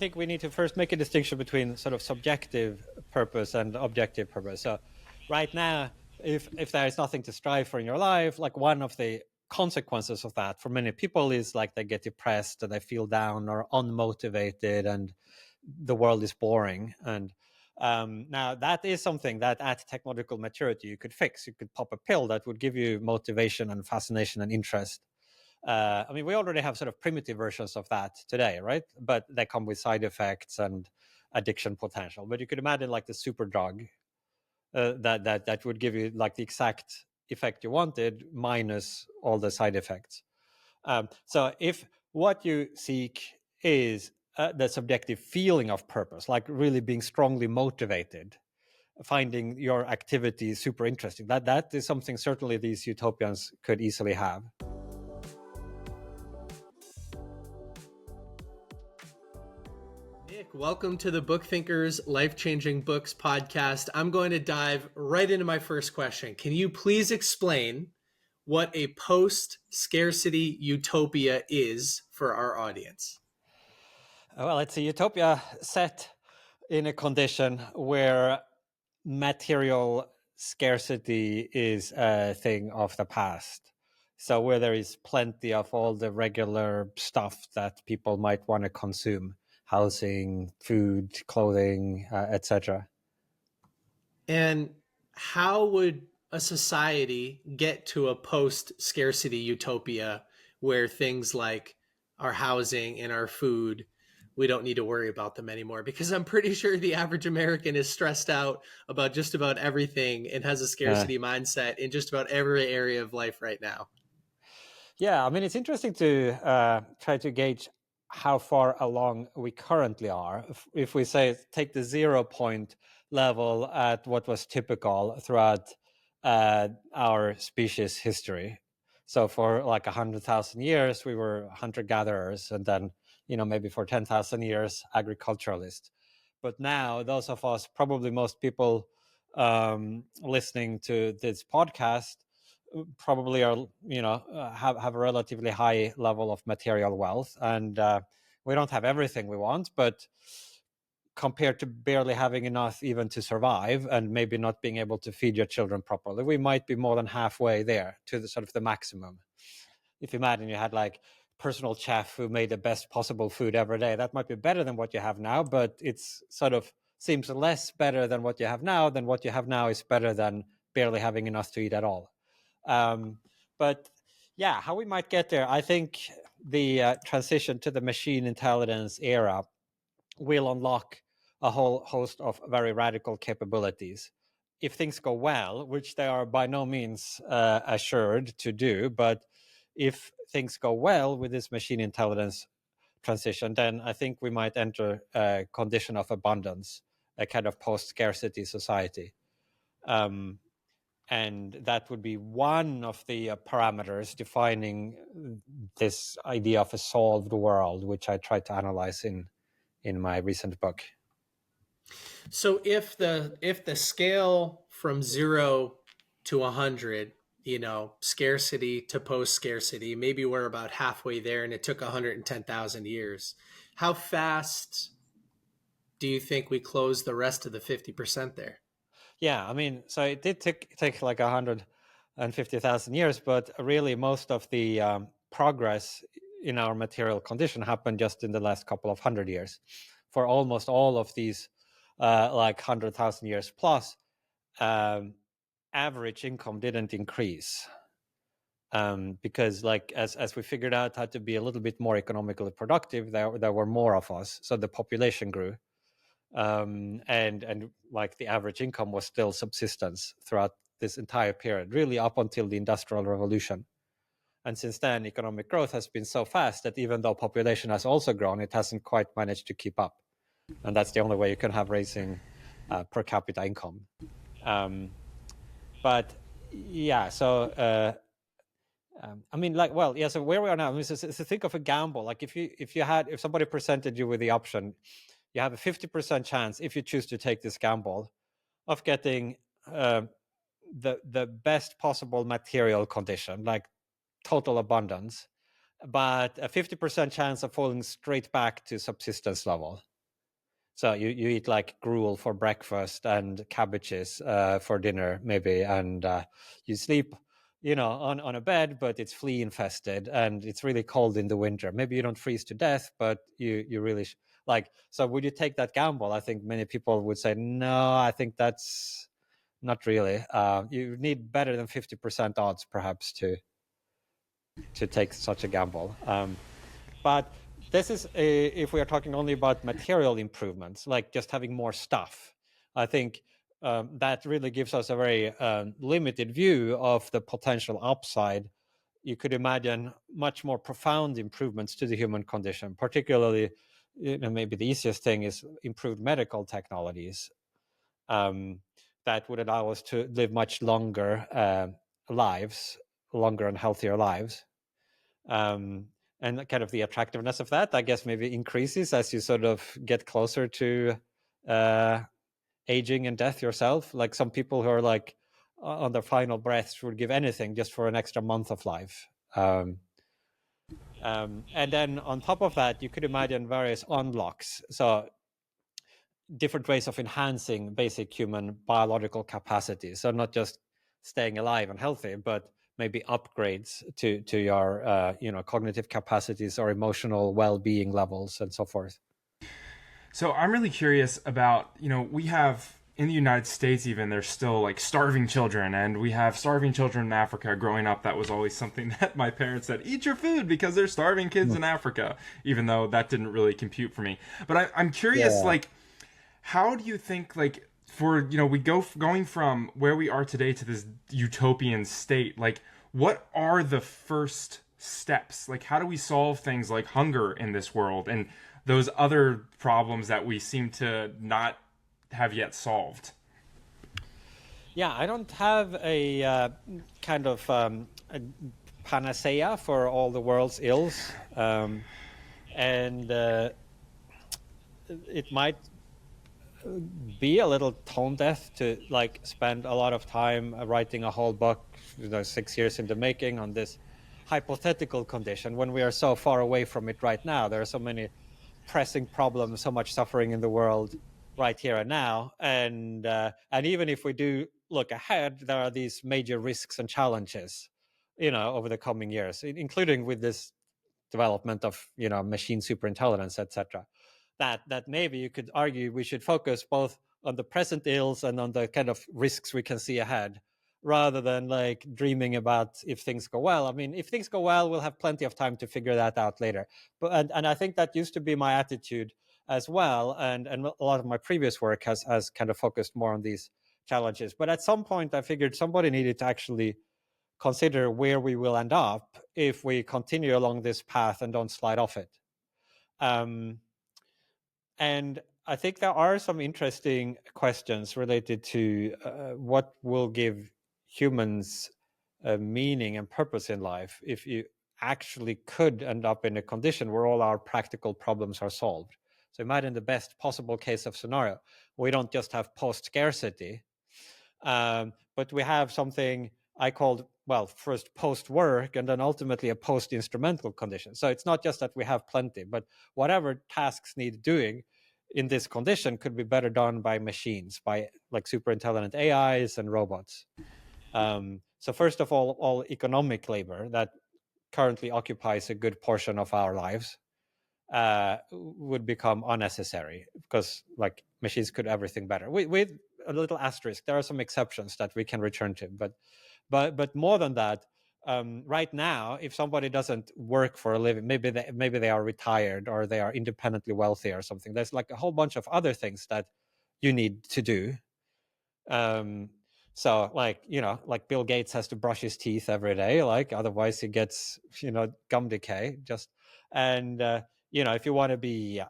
think we need to first make a distinction between sort of subjective purpose and objective purpose. So right now, if there is nothing to strive for in your life, like one of the consequences of that for many people is like they get depressed and they feel down or unmotivated and the world is boring. And now that is something that at technological maturity you could fix. You could pop a pill that would give you motivation and fascination and interest. I mean, we already have sort of primitive versions of that today, right? But they come with side effects and addiction potential. But you could imagine like the super drug that would give you like the exact effect you wanted minus all the side effects. So if what you seek is the subjective feeling of purpose, like really being strongly motivated, finding your activity super interesting, that is something certainly these utopians could easily have. Nick, welcome to the Book Thinkers Life-Changing Books podcast. I'm going to dive right into my first question. Can you please explain what a post-scarcity utopia is for our audience? Well, it's a utopia set in a condition where material scarcity is a thing of the past. So where there is plenty of all the regular stuff that people might want to consume, housing, food, clothing, etc. And how would a society get to a post-scarcity utopia where things like our housing and our food, we don't need to worry about them anymore? Because I'm pretty sure the average American is stressed out about just about everything and has a scarcity mindset in just about every area of life right now. Yeah, I mean, it's interesting to try to gauge how far along we currently are. If we say take the 0 point level at what was typical throughout our species history. So for like 100,000 years, we were hunter-gatherers, and then, maybe for 10,000 years, agriculturalists. But now, those of us, probably most people listening to this podcast, probably are have a relatively high level of material wealth, and we don't have everything we want, but compared to barely having enough even to survive and maybe not being able to feed your children properly, we might be more than halfway there to the sort of the maximum. If you imagine you had like personal chef who made the best possible food every day, that might be better than what you have now, but it's sort of seems less better than what you have now. Than what you have now is better than barely having enough to eat at all. But yeah, how we might get there, I think the transition to the machine intelligence era will unlock a whole host of very radical capabilities. If things go well, which they are by no means assured to do, but if things go well with this machine intelligence transition, then I think we might enter a condition of abundance, a kind of post-scarcity society. And that would be one of the parameters defining this idea of a solved world, which I tried to analyze in my recent book. So if the scale from 0 to 100, scarcity to post scarcity, maybe we're about halfway there and it took 110,000 years. How fast do you think we close the rest of the 50% there? Yeah, I mean, so it did take like 150,000 years, but really most of the progress in our material condition happened just in the last couple of 100 years. For almost all of these, like 100,000 years plus, average income didn't increase. Because like as we figured out how to be a little bit more economically productive, there were more of us, so the population grew. And like the average income was still subsistence throughout this entire period, really up until the Industrial Revolution. And since then, economic growth has been so fast that even though population has also grown, it hasn't quite managed to keep up. And that's the only way you can have raising per capita income. But yeah, so I mean, like, well, yeah. So where we are now, I mean, so think of a gamble. Like if somebody presented you with the option, you have a 50% chance, if you choose to take this gamble, of getting the best possible material condition, like total abundance, but a 50% chance of falling straight back to subsistence level. So you eat like gruel for breakfast and cabbages for dinner, maybe, and you sleep, on a bed, but it's flea infested and it's really cold in the winter. Maybe you don't freeze to death, but you really like. So would you take that gamble? I think many people would say no. I think that's not really. You need better than 50% odds, perhaps, to take such a gamble. But this is if we are talking only about material improvements, like just having more stuff. I think that really gives us a very limited view of the potential upside. You could imagine much more profound improvements to the human condition, particularly, maybe the easiest thing is improved medical technologies that would allow us to live much longer lives, longer and healthier lives. And kind of the attractiveness of that, I guess, maybe increases as you sort of get closer to aging and death yourself. Like some people who are like on their final breaths would give anything just for an extra month of life. And then on top of that, you could imagine various unlocks. So different ways of enhancing basic human biological capacities. So not just staying alive and healthy, but maybe upgrades to your cognitive capacities or emotional well-being levels and so forth. So I'm really curious about, we have in the United States, even there's still like starving children, and we have starving children in Africa. Growing up, that was always something that my parents said, eat your food because there's starving kids in Africa, even though that didn't really compute for me. But I'm curious, Yeah. like, how do you think, like, for, we going from where we are today to this utopian state, like, what are the first steps? Like, how do we solve things like hunger in this world and those other problems that we seem to not have yet solved? Yeah, I don't have a kind of a panacea for all the world's ills. And it might be a little tone deaf to like spend a lot of time writing a whole book, 6 years in the making on this hypothetical condition when we are so far away from it right now. There are so many pressing problems, so much suffering in the world right here and now, and even if we do look ahead, there are these major risks and challenges, over the coming years, including with this development of machine superintelligence, etc. That maybe you could argue we should focus both on the present ills and on the kind of risks we can see ahead, rather than like dreaming about if things go well. I mean, if things go well, we'll have plenty of time to figure that out later. But and I think that used to be my attitude as well, and a lot of my previous work has kind of focused more on these challenges. But at some point, I figured somebody needed to actually consider where we will end up if we continue along this path and don't slide off it. Um, and I think there are some interesting questions related to what will give humans meaning and purpose in life if you actually could end up in a condition where all our practical problems are solved. So imagine the best possible case of scenario. We don't just have post-scarcity, but we have something I called, well, first post-work and then ultimately a post-instrumental condition. So it's not just that we have plenty, but whatever tasks need doing in this condition could be better done by machines, by like super intelligent AIs and robots. So first of all economic labor that currently occupies a good portion of our lives would become unnecessary because like machines could everything better. With a little asterisk, there are some exceptions that we can return to, but more than that, right now, if somebody doesn't work for a living, maybe they are retired or they are independently wealthy or something. There's like a whole bunch of other things that you need to do. So like like Bill Gates has to brush his teeth every day, like otherwise he gets gum decay. And if you want to be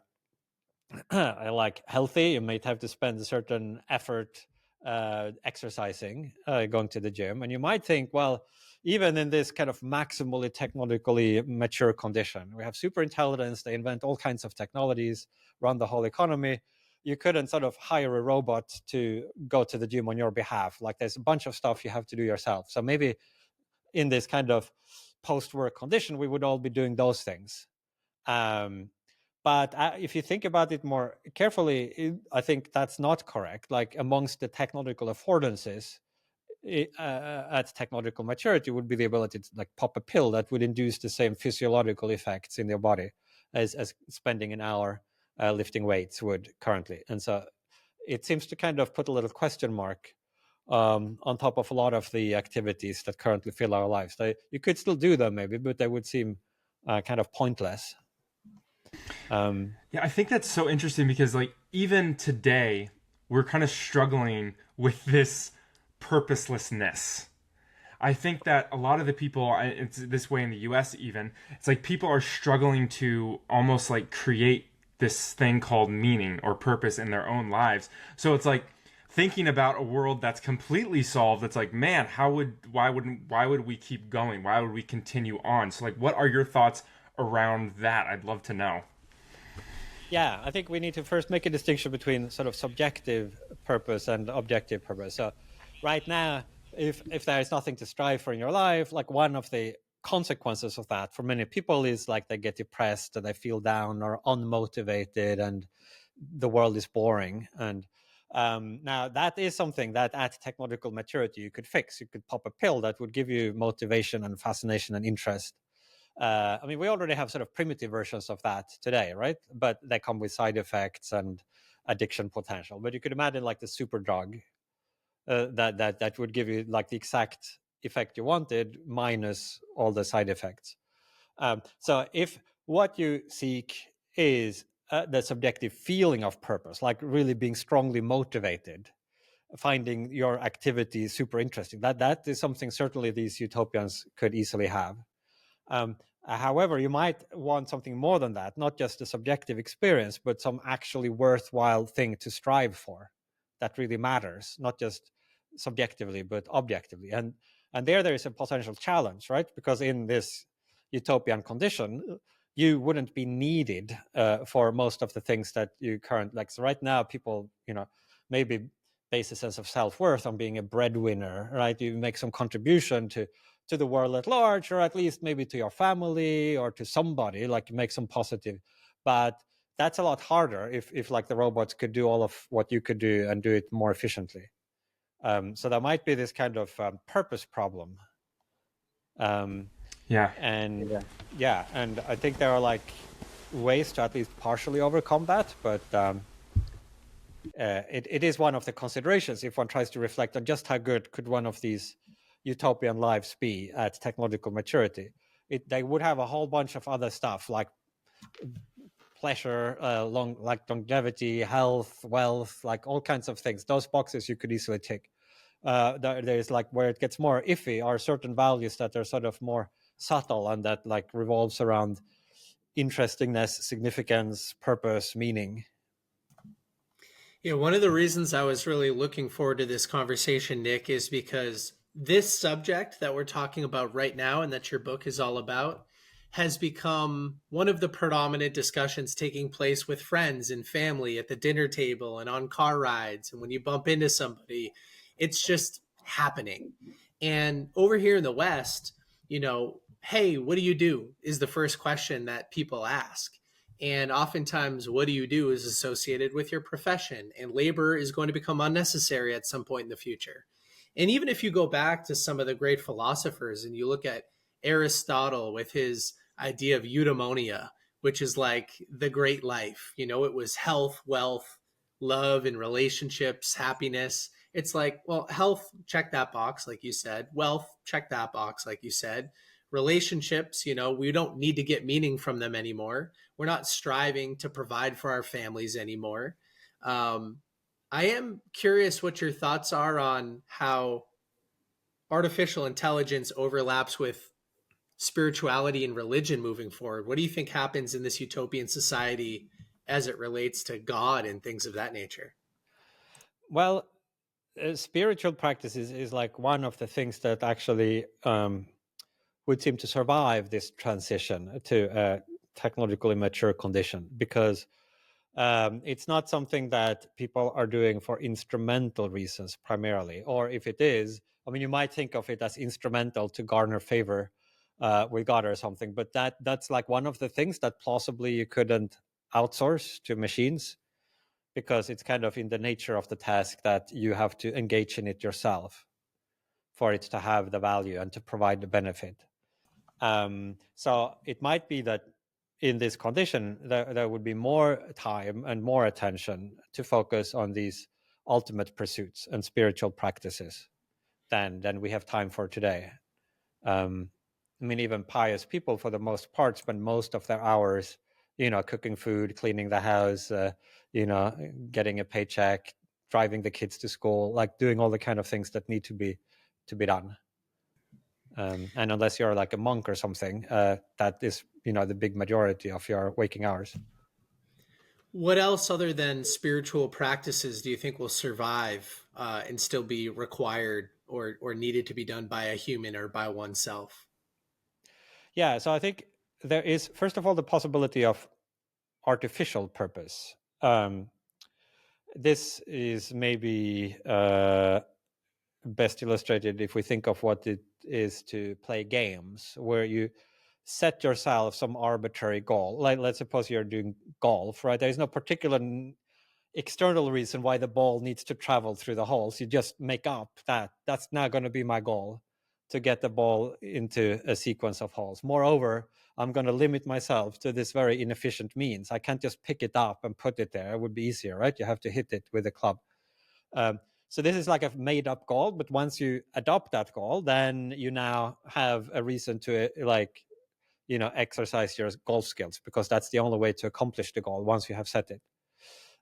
like healthy, you might have to spend a certain effort exercising, going to the gym, and you might think, well, even in this kind of maximally technologically mature condition, we have super intelligence, they invent all kinds of technologies, run the whole economy. You couldn't sort of hire a robot to go to the gym on your behalf. Like there's a bunch of stuff you have to do yourself. So maybe in this kind of post-work condition, we would all be doing those things. Um, But if you think about it more carefully, I think that's not correct. Like amongst the technological affordances at technological maturity would be the ability to like pop a pill that would induce the same physiological effects in your body as spending an hour lifting weights would currently. And so it seems to kind of put a little question mark on top of a lot of the activities that currently fill our lives. You could still do them maybe, but they would seem kind of pointless. Yeah, I think that's so interesting because like even today we're kind of struggling with this purposelessness. I think that a lot of the people, it's this way in the US even, it's like people are struggling to almost like create this thing called meaning or purpose in their own lives. So it's like thinking about a world that's completely solved. It's like, man, why would we keep going? Why would we continue on? So like, what are your thoughts around that? I'd love to know. Yeah, I think we need to first make a distinction between sort of subjective purpose and objective purpose. So right now, if there is nothing to strive for in your life, like one of the consequences of that for many people is like they get depressed and they feel down or unmotivated and the world is boring. And now that is something that at technological maturity you could fix. You could pop a pill that would give you motivation and fascination and interest. I mean, we already have sort of primitive versions of that today, right? But they come with side effects and addiction potential. But you could imagine like the super drug that would give you like the exact effect you wanted minus all the side effects. So if what you seek is the subjective feeling of purpose, like really being strongly motivated, finding your activity super interesting, that is something certainly these utopians could easily have. However, you might want something more than that, not just a subjective experience, but some actually worthwhile thing to strive for that really matters, not just subjectively, but objectively. And there is a potential challenge, right? Because in this utopian condition, you wouldn't be needed for most of the things that you currently like. So right now, people, maybe base a sense of self-worth on being a breadwinner, right? You make some contribution to the world at large, or at least maybe to your family or to somebody, like make some positive. But that's a lot harder if like the robots could do all of what you could do and do it more efficiently. So there might be this kind of purpose problem. Yeah. And and I think there are like ways to at least partially overcome that, but it is one of the considerations if one tries to reflect on just how good could one of these utopian lives be at technological maturity. They would have a whole bunch of other stuff like pleasure, longevity, health, wealth, like all kinds of things. Those boxes you could easily tick. There's like where it gets more iffy are certain values that are sort of more subtle and that like revolves around interestingness, significance, purpose, meaning. Yeah, one of the reasons I was really looking forward to this conversation, Nick, is because this subject that we're talking about right now and that your book is all about has become one of the predominant discussions taking place with friends and family at the dinner table and on car rides. And when you bump into somebody, it's just happening. And over here in the West, hey, what do you do is the first question that people ask. And oftentimes, what do you do is associated with your profession, and labor is going to become unnecessary at some point in the future. And even if you go back to some of the great philosophers and you look at Aristotle with his idea of eudaimonia, which is like the great life, it was health, wealth, love, and relationships, happiness. It's like, well, health, check that box, like you said. Wealth, check that box, like you said. Relationships, we don't need to get meaning from them anymore. We're not striving to provide for our families anymore. I am curious what your thoughts are on how artificial intelligence overlaps with spirituality and religion moving forward. What do you think happens in this utopian society as it relates to God and things of that nature? Well, spiritual practice is like one of the things that actually would seem to survive this transition to a technologically mature condition, because it's not something that people are doing for instrumental reasons primarily, or if it is, I mean, you might think of it as instrumental to garner favor with God or something, but that's like one of the things that plausibly you couldn't outsource to machines, because it's kind of in the nature of the task that you have to engage in it yourself for it to have the value and to provide the benefit. So it might be that in this condition, there would be more time and more attention to focus on these ultimate pursuits and spiritual practices than we have time for today. I mean, even pious people, for the most part, spend most of their hours, cooking food, cleaning the house, getting a paycheck, driving the kids to school, like doing all the kind of things that need to be done. And unless you're like a monk or something, that is, the big majority of your waking hours. What else other than spiritual practices do you think will survive and still be required or needed to be done by a human or by oneself? Yeah, so I think there is, first of all, the possibility of artificial purpose. This is maybe best illustrated if we think of what it is to play games, where you set yourself some arbitrary goal. Like, let's suppose you're doing golf, right? There's no particular external reason why the ball needs to travel through the holes. You just make up that's now going to be my goal, to get the ball into a sequence of holes. Moreover, I'm going to limit myself to this very inefficient means. I can't just pick it up and put it there. It would be easier, right? You have to hit it with a club. So this is like a made up goal, but once you adopt that goal, then you now have a reason to exercise your golf skills, because that's the only way to accomplish the goal once you have set it.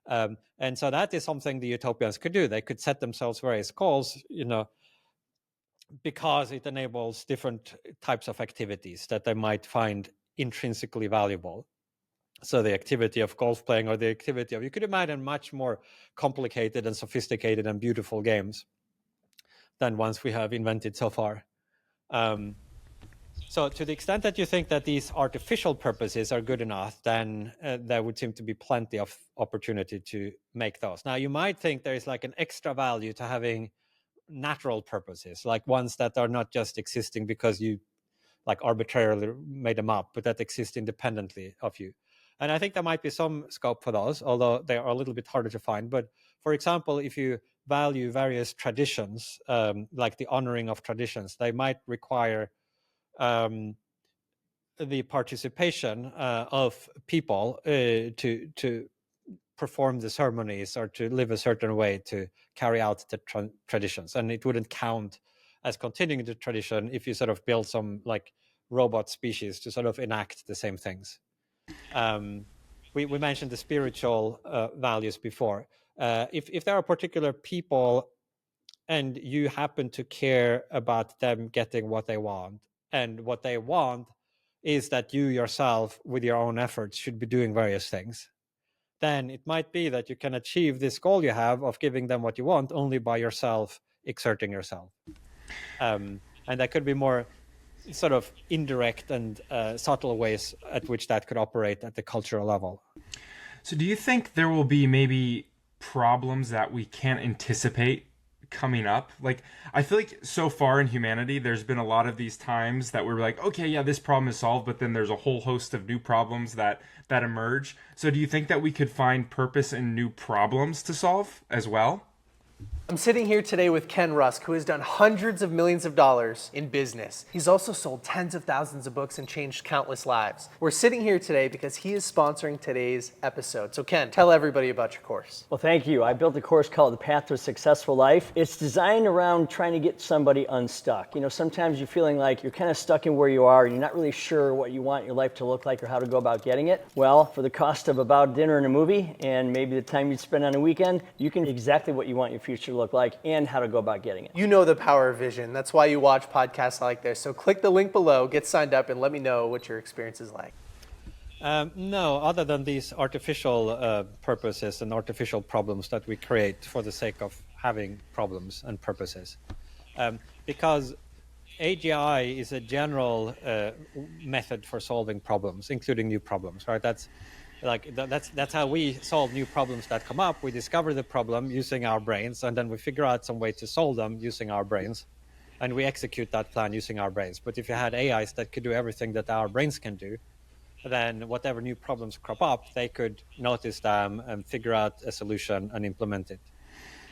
And so that is something the utopians could do. They could set themselves various goals, because it enables different types of activities that they might find intrinsically valuable. So the activity of golf playing, or the activity of, you could imagine much more complicated and sophisticated and beautiful games than ones we have invented so far. So to the extent that you think that these artificial purposes are good enough, then there would seem to be plenty of opportunity to make those. Now, you might think there is like an extra value to having natural purposes, like ones that are not just existing because you like arbitrarily made them up, but that exist independently of you. And I think there might be some scope for those, although they are a little bit harder to find. But for example, if you value various traditions, like the honoring of traditions, they might require the participation of people to perform the ceremonies or to live a certain way to carry out the traditions. And it wouldn't count as continuing the tradition if you sort of build some like robot species to sort of enact the same things. We mentioned the spiritual values before. If there are particular people and you happen to care about them getting what they want, and what they want is that you yourself, with your own efforts, should be doing various things, then it might be that you can achieve this goal you have of giving them what you want only by yourself exerting yourself. And there could be more sort of indirect and subtle ways at which that could operate at the cultural level. So do you think there will be maybe problems that we can't anticipate coming up? Like, I feel like so far in humanity, there's been a lot of these times that we're like, okay, yeah, this problem is solved, but then there's a whole host of new problems that emerge. So do you think that we could find purpose in new problems to solve as well? I'm sitting here today with Ken Rusk, who has done hundreds of millions of dollars in business. He's also sold tens of thousands of books and changed countless lives. We're sitting here today because he is sponsoring today's episode. So Ken, tell everybody about your course. Well, thank you. I built a course called The Path to a Successful Life. It's designed around trying to get somebody unstuck. You know, sometimes you're feeling like you're kind of stuck in where you are and you're not really sure what you want your life to look like or how to go about getting it. Well, for the cost of about dinner and a movie and maybe the time you'd spend on a weekend, you can exactly what you want your future to look like and how to go about getting it. You know the power of vision. That's why you watch podcasts like this. So click the link below, get signed up, and let me know what your experience is like. No, other than these artificial purposes and artificial problems that we create for the sake of having problems and purposes. Because AGI is a general method for solving problems, including new problems, right? That's how we solve new problems that come up. We discover the problem using our brains, and then we figure out some way to solve them using our brains, and we execute that plan using our brains. But if you had AIs that could do everything that our brains can do, then whatever new problems crop up, they could notice them and figure out a solution and implement it.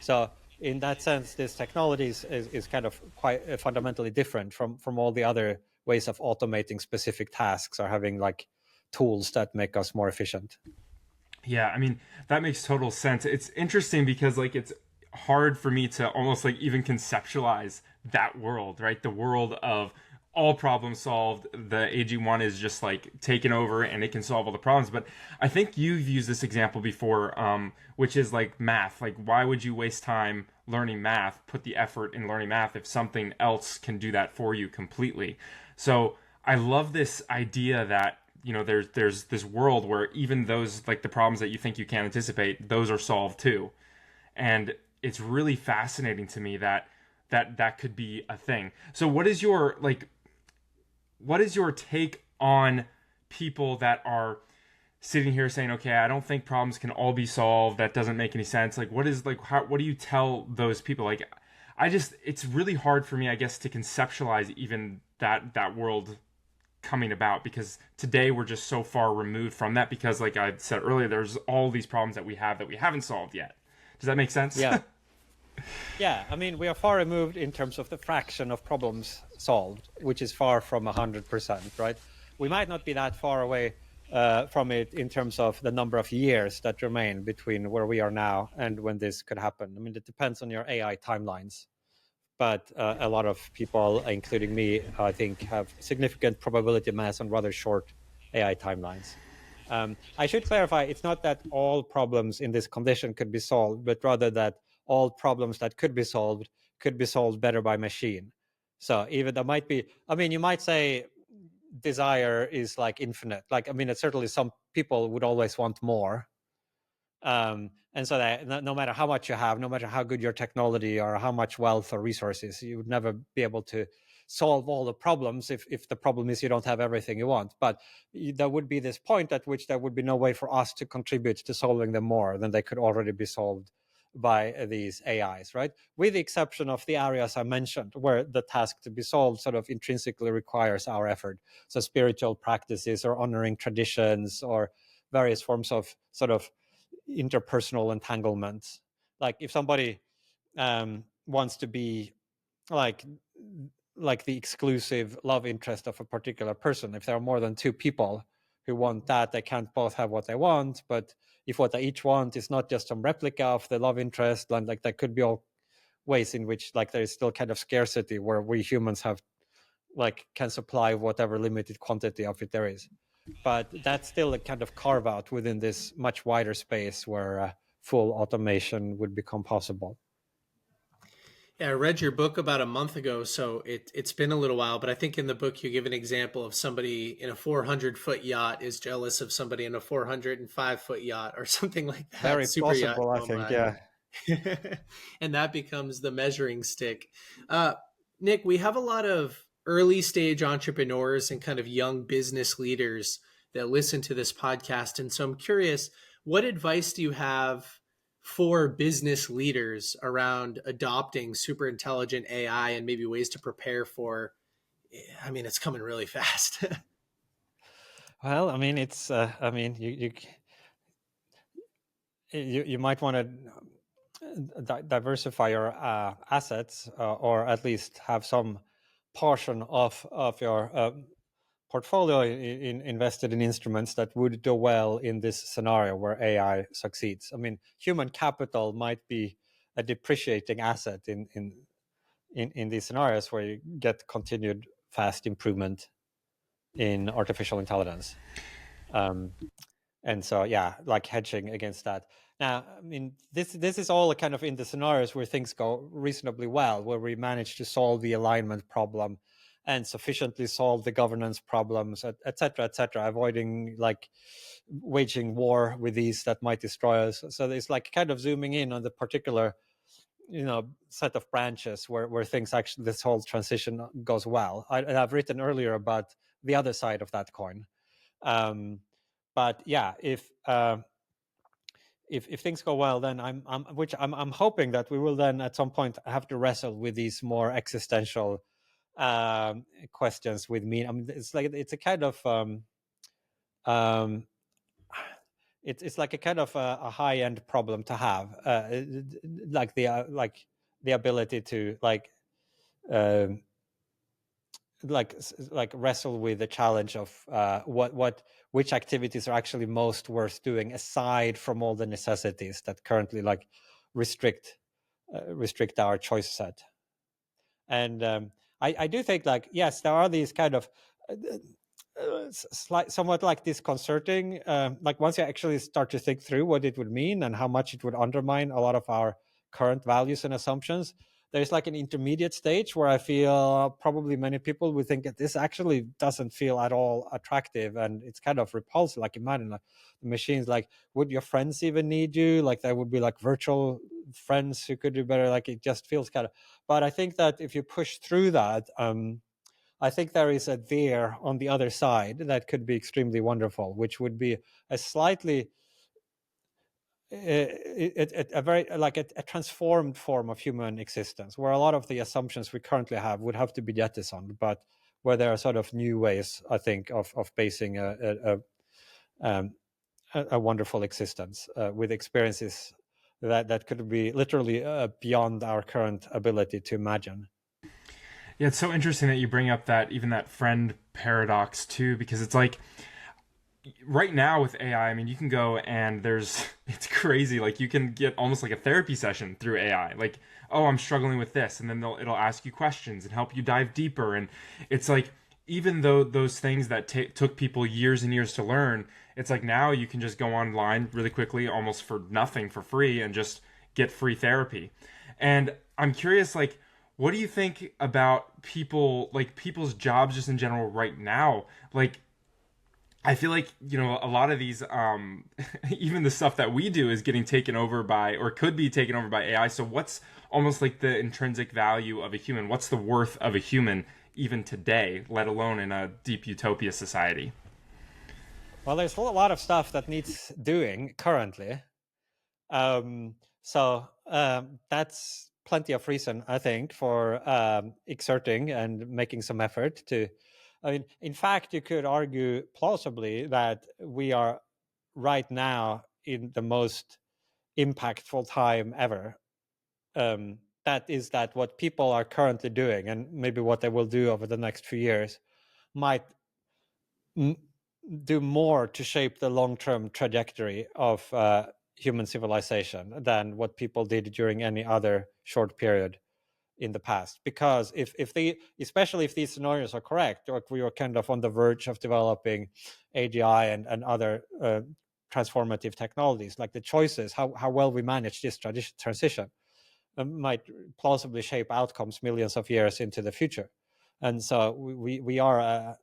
So in that sense, this technology is kind of quite fundamentally different from all the other ways of automating specific tasks or having like tools that make us more efficient. Yeah, I mean, that makes total sense. It's interesting because like it's hard for me to almost like even conceptualize that world, right? The world of all problems solved. The AG1 is just like taken over and it can solve all the problems. But I think you've used this example before, which is like math. Like, why would you waste time learning math, put the effort in learning math if something else can do that for you completely? So I love this idea that there's this world where even those like the problems that you think you can't anticipate, those are solved too. And it's really fascinating to me that could be a thing. So what is your take on people that are sitting here saying, okay, I don't think problems can all be solved, that doesn't make any sense? Like, what do you tell those people? Like, it's really hard for me, I guess, to conceptualize even that world coming about, because today we're just so far removed from that, because like I said earlier, there's all these problems that we haven't solved yet. Does that make sense? Yeah. Yeah, I mean, we are far removed in terms of the fraction of problems solved, which is far from 100%, right? We might not be that far away from it in terms of the number of years that remain between where we are now and when this could happen. I mean, it depends on your AI timelines. But a lot of people, including me, I think, have significant probability mass on rather short AI timelines. I should clarify, it's not that all problems in this condition could be solved, but rather that all problems that could be solved better by machine. So even there might be, I mean, you might say desire is like infinite. Like, I mean, certainly some people would always want more. And so that no matter how much you have, no matter how good your technology or how much wealth or resources, you would never be able to solve all the problems if the problem is you don't have everything you want. But there would be this point at which there would be no way for us to contribute to solving them more than they could already be solved by these AIs, right? With the exception of the areas I mentioned, where the task to be solved sort of intrinsically requires our effort. So spiritual practices or honoring traditions or various forms of sort of interpersonal entanglements. Like if somebody wants to be like the exclusive love interest of a particular person, if there are more than two people who want that, they can't both have what they want. But if what they each want is not just some replica of the love interest, then like there could be all ways in which like there is still kind of scarcity where we humans have like can supply whatever limited quantity of it there is. But that's still a kind of carve out within this much wider space where full automation would become possible. Yeah, I read your book about a month ago, so it's been a little while, but I think in the book you give an example of somebody in a 400-foot yacht is jealous of somebody in a 405-foot yacht or something like that. Very Super yacht possible, I going think, by. yeah. And that becomes the measuring stick. Nick, we have a lot of early stage entrepreneurs and kind of young business leaders that listen to this podcast. And so I'm curious, what advice do you have for business leaders around adopting super intelligent AI and maybe ways to prepare for, I mean, it's coming really fast. Well, I mean, it's, I mean, you might want to diversify your assets or at least have some portion of your portfolio invested in instruments that would do well in this scenario where AI succeeds. I mean, human capital might be a depreciating asset in these scenarios where you get continued fast improvement in artificial intelligence. And so, yeah, like hedging against that. Now, I mean, this is all kind of in the scenarios where things go reasonably well, where we manage to solve the alignment problem and sufficiently solve the governance problems, et cetera, avoiding like waging war with these that might destroy us. So it's like kind of zooming in on the particular, set of branches where things actually, this whole transition goes well. I've written earlier about the other side of that coin. But yeah, if things go well, then I'm hoping that we will then at some point have to wrestle with these more existential questions with me. I mean, it's a kind of um, it's like a kind of a high end problem to have, like the ability to um, like wrestle with the challenge of which activities are actually most worth doing aside from all the necessities that currently like restrict our choice set. And I do think like, yes, there are these kind of somewhat like disconcerting, like once you actually start to think through what it would mean and how much it would undermine a lot of our current values and assumptions, there's like an intermediate stage where I feel probably many people would think that this actually doesn't feel at all attractive and it's kind of repulsive. Like imagine like the machines, like would your friends even need you? Like there would be like virtual friends who could do better. Like it just feels kind of, but I think that if you push through that, I think there is a there on the other side that could be extremely wonderful, which would be a slightly a very like a transformed form of human existence, where a lot of the assumptions we currently have would have to be jettisoned, but where there are sort of new ways, I think, of basing a wonderful existence with experiences that could be literally beyond our current ability to imagine. Yeah, it's so interesting that you bring up that even that friend paradox too, because it's like right now with AI, I mean, you can go and there's it's crazy. Like you can get almost like a therapy session through AI. Like, oh, I'm struggling with this, and then it'll ask you questions and help you dive deeper. And it's like even though those things that took people years and years to learn, it's like now you can just go online really quickly, almost for nothing, for free, and just get free therapy. And I'm curious, like, what do you think about people, like people's jobs just in general right now? Like, I feel like, you know, a lot of these, even the stuff that we do is getting taken over by, or could be taken over by AI. So what's almost like the intrinsic value of a human? What's the worth of a human even today, let alone in a deep utopia society? Well, there's a lot of stuff that needs doing currently. That's plenty of reason, I think, for exerting and making some effort to. I mean, in fact, you could argue plausibly that we are right now in the most impactful time ever. That is that what people are currently doing, and maybe what they will do over the next few years, might do more to shape the long-term trajectory of human civilization than what people did during any other short period in the past. Because if they, especially if these scenarios are correct, or we were kind of on the verge of developing AGI and other transformative technologies, like the choices, how well we manage this transition might plausibly shape outcomes millions of years into the future. And so we are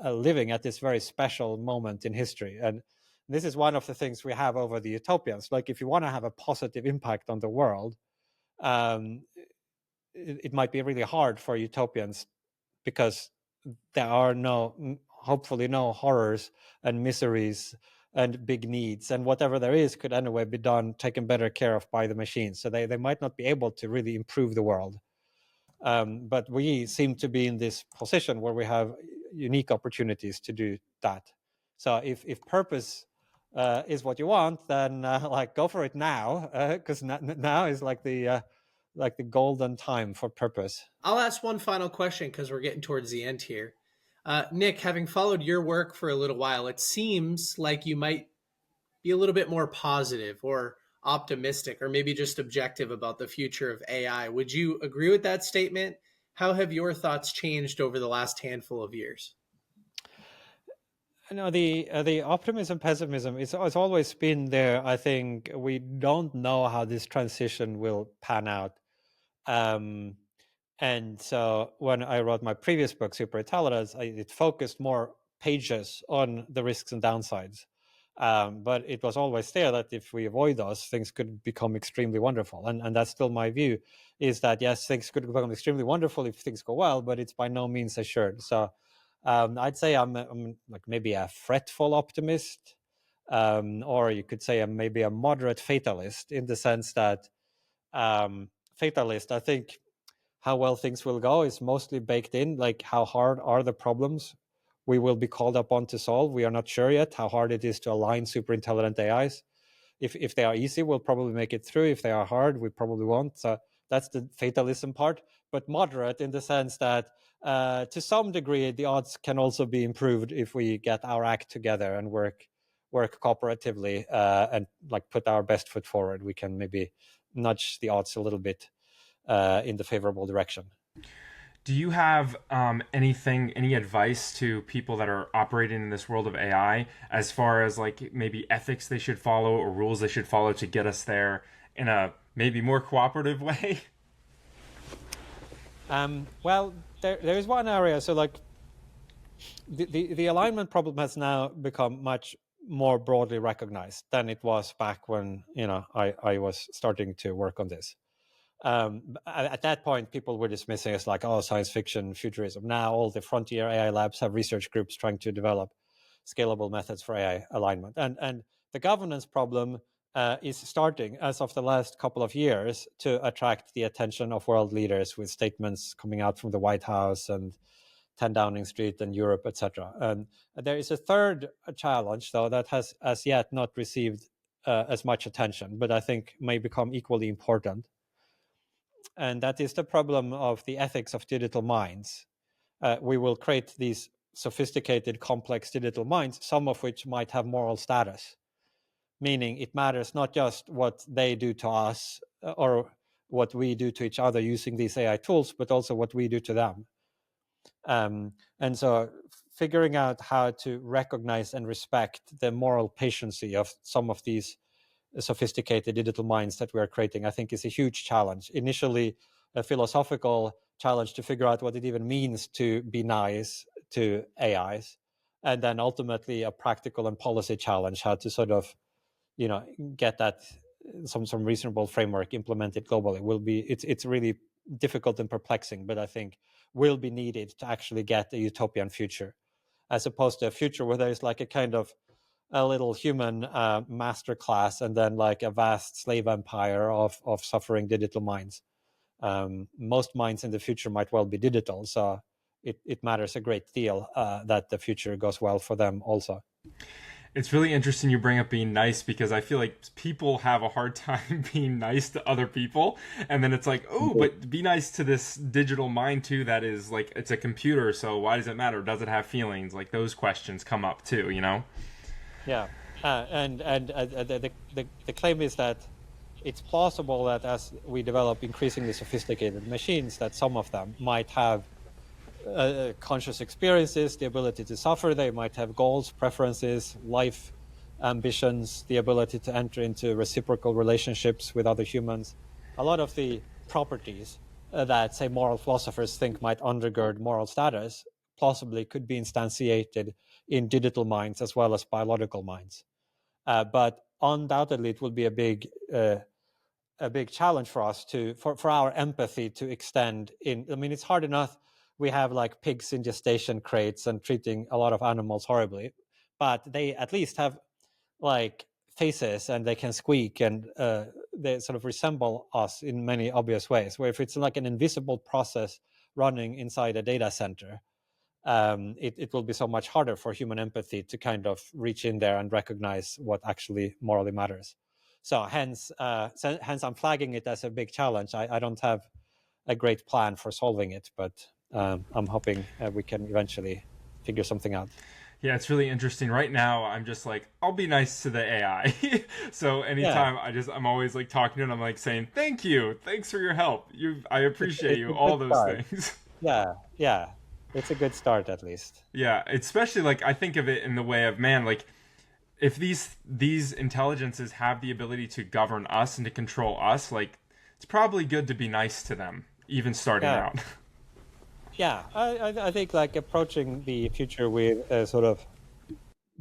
living at this very special moment in history. And this is one of the things we have over the utopians. Like if you want to have a positive impact on the world, it might be really hard for utopians because there are hopefully no horrors and miseries and big needs, and whatever there is could anyway be done, taken better care of by the machines. So they might not be able to really improve the world. But we seem to be in this position where we have unique opportunities to do that. So if purpose is what you want, then like go for it now, because now is like the golden time for purpose. I'll ask one final question because we're getting towards the end here. Nick, having followed your work for a little while, it seems like you might be a little bit more positive or optimistic or maybe just objective about the future of AI. Would you agree with that statement? How have your thoughts changed over the last handful of years? No, the optimism, pessimism, it's always been there. I think we don't know how this transition will pan out. And so when I wrote my previous book, Superintelligence, it focused more pages on the risks and downsides. But it was always there that if we avoid those, things could become extremely wonderful. And that's still my view, is that, yes, things could become extremely wonderful if things go well, but it's by no means assured. So I'd say I'm like maybe a fretful optimist, or you could say I'm maybe a moderate fatalist, in the sense that fatalist, I think how well things will go is mostly baked in, like how hard are the problems we will be called upon to solve. We are not sure yet how hard it is to align super intelligent AIs. If they are easy, we'll probably make it through. If they are hard, we probably won't. So that's the fatalism part, but moderate in the sense that to some degree, the odds can also be improved if we get our act together and work cooperatively and like put our best foot forward. We can maybe nudge the odds a little bit in the favorable direction. Do you have any advice to people that are operating in this world of AI as far as like maybe ethics they should follow or rules they should follow to get us there in a maybe more cooperative way? Well, there is one area. So like the alignment problem has now become much more broadly recognized than it was back when I was starting to work on this. At that point, people were dismissing us like, oh, science fiction, futurism. Now all the frontier AI labs have research groups trying to develop scalable methods for AI alignment. And the governance problem is starting, as of the last couple of years, to attract the attention of world leaders with statements coming out from the White House and 10 Downing Street and Europe, etc. And there is a third challenge, though, that has as yet not received as much attention, but I think may become equally important. And that is the problem of the ethics of digital minds. We will create these sophisticated, complex digital minds, some of which might have moral status, meaning it matters not just what they do to us or what we do to each other using these AI tools, but also what we do to them. And so figuring out how to recognize and respect the moral patiency of some of these sophisticated digital minds that we are creating, I think is a huge challenge. Initially, a philosophical challenge to figure out what it even means to be nice to AIs, and then ultimately a practical and policy challenge, how to sort of, get that some reasonable framework implemented globally. It's really difficult and perplexing, but I think will be needed to actually get a utopian future, as opposed to a future where there's like a kind of a little human master class and then like a vast slave empire of suffering digital minds. Most minds in the future might well be digital, so it matters a great deal that the future goes well for them also. It's really interesting you bring up being nice, because I feel like people have a hard time being nice to other people. And then it's like, oh, but be nice to this digital mind too. That is like, it's a computer. So why does it matter? Does it have feelings? Like those questions come up too, Yeah. And the claim is that it's plausible that as we develop increasingly sophisticated machines, that some of them might have conscious experiences, the ability to suffer. They might have goals, preferences, life ambitions, the ability to enter into reciprocal relationships with other humans. A lot of the properties that, say, moral philosophers think might undergird moral status plausibly could be instantiated in digital minds as well as biological minds. But undoubtedly, it will be a big challenge for us for our empathy to extend in. I mean, it's hard enough. We have like pigs in gestation crates and treating a lot of animals horribly, but they at least have like faces and they can squeak and they sort of resemble us in many obvious ways. Where if it's like an invisible process running inside a data center, it will be so much harder for human empathy to kind of reach in there and recognize what actually morally matters. So hence I'm flagging it as a big challenge. I don't have a great plan for solving it, but I'm hoping we can eventually figure something out. Yeah, it's really interesting. Right now, I'm just like, I'll be nice to the AI. So anytime I'm always like talking to it, I'm like saying, thank you. Thanks for your help. I appreciate you. All those things. Yeah. It's a good start, at least. Yeah, especially like I think of it in the way of, man, like if these intelligences have the ability to govern us and to control us, like it's probably good to be nice to them, even starting out. Yeah, I think like approaching the future with a sort of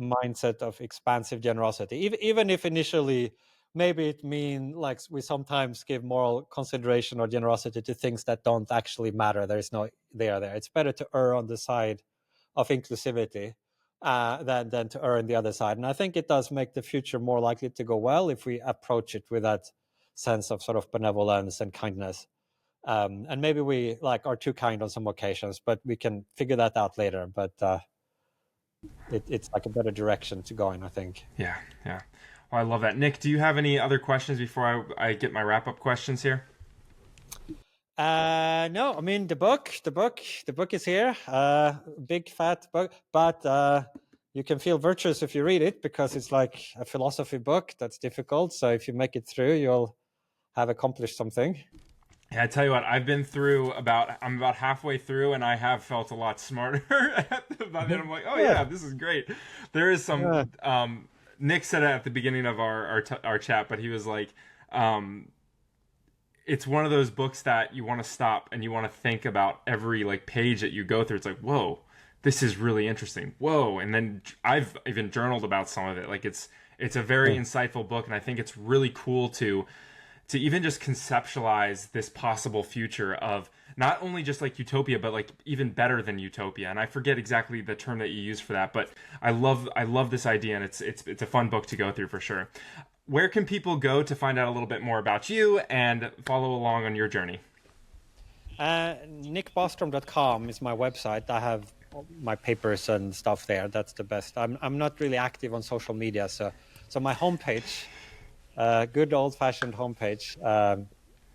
mindset of expansive generosity, even if initially maybe it means like we sometimes give moral consideration or generosity to things that don't actually matter. There is no there. It's better to err on the side of inclusivity than to err on the other side. And I think it does make the future more likely to go well if we approach it with that sense of sort of benevolence and kindness. And maybe we like are too kind on some occasions, but we can figure that out later. But it's like a better direction to go in, I think. Yeah, yeah. Well, I love that. Nick, do you have any other questions before I get my wrap-up questions here? No, I mean the book is here. Big fat book, but you can feel virtuous if you read it, because it's like a philosophy book that's difficult. So if you make it through, you'll have accomplished something. Yeah, I tell you what, I'm about halfway through, and I have felt a lot smarter by then. I'm like, oh yeah, this is great. There is some. Nick said it at the beginning of our chat, but he was like, it's one of those books that you want to stop and you want to think about every like page that you go through. It's like, whoa, this is really interesting. Whoa, and then I've even journaled about some of it. Like it's a very insightful book, and I think it's really cool to even just conceptualize this possible future of not only just like utopia, but like even better than utopia. And I forget exactly the term that you use for that, but I love this idea, and it's a fun book to go through for sure. Where can people go to find out a little bit more about you and follow along on your journey? Nickbostrom.com is my website. I have my papers and stuff there. That's the best. I'm not really active on social media, so my homepage, good old-fashioned homepage,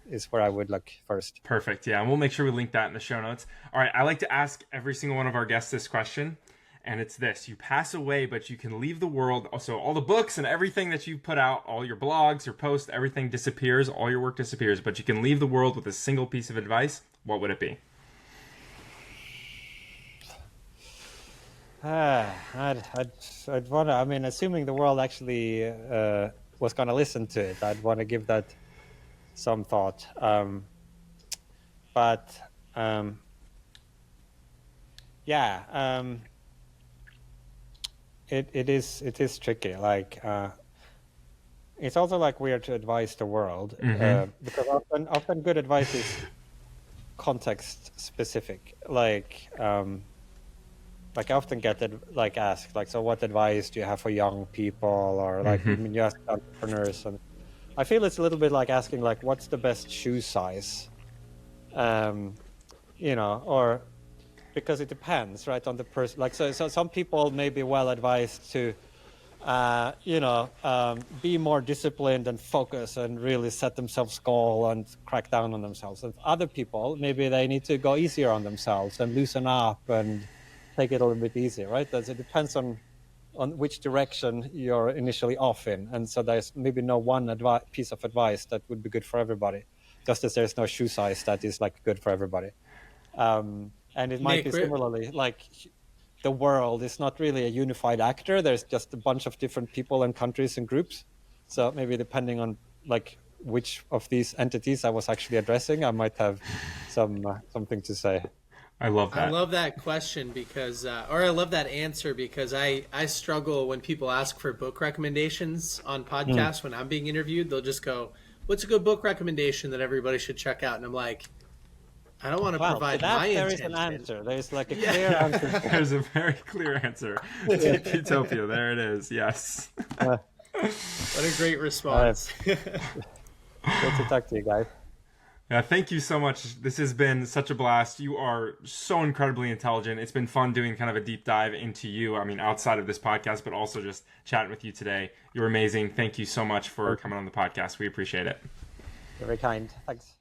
is where I would look first. Perfect. Yeah, and we'll make sure we link that in the show notes. All right, I like to ask every single one of our guests this question, and it's this: you pass away, but you can leave the world. So all the books and everything that you put out, all your blogs, your posts, everything disappears. All your work disappears, but you can leave the world with a single piece of advice. What would it be? I'd want to. I mean, assuming the world actually was going to listen to it, I'd want to give that some thought. It is tricky. Like it's also like weird to advise the world, because often good advice is context specific. Like I often get asked, like, so what advice do you have for young people, or like when you ask entrepreneurs, and I feel it's a little bit like asking, like, what's the best shoe size, or because it depends, right, on the person. Like, so some people may be well advised to, be more disciplined and focus and really set themselves goal and crack down on themselves. And other people, maybe they need to go easier on themselves and loosen up and take it a little bit easier, right? It depends on which direction you're initially off in. And so there's maybe no one piece of advice that would be good for everybody, just as there's no shoe size that is like good for everybody. And it might be similarly, like the world is not really a unified actor. There's just a bunch of different people and countries and groups. So maybe depending on like which of these entities I was actually addressing, I might have something to say. I love that. I love that question because, or I love that answer because I struggle when people ask for book recommendations on podcasts. When I'm being interviewed, they'll just go, "What's a good book recommendation that everybody should check out?" And I'm like, I don't want to provide my intention. There is an answer. There's like a clear answer. There's a very clear answer. Utopia. There it is. Yes. What a great response. Good to talk to you guys. Yeah, thank you so much. This has been such a blast. You are so incredibly intelligent. It's been fun doing kind of a deep dive into you. I mean, outside of this podcast, but also just chatting with you today. You're amazing. Thank you so much for coming on the podcast. We appreciate it. Very kind. Thanks.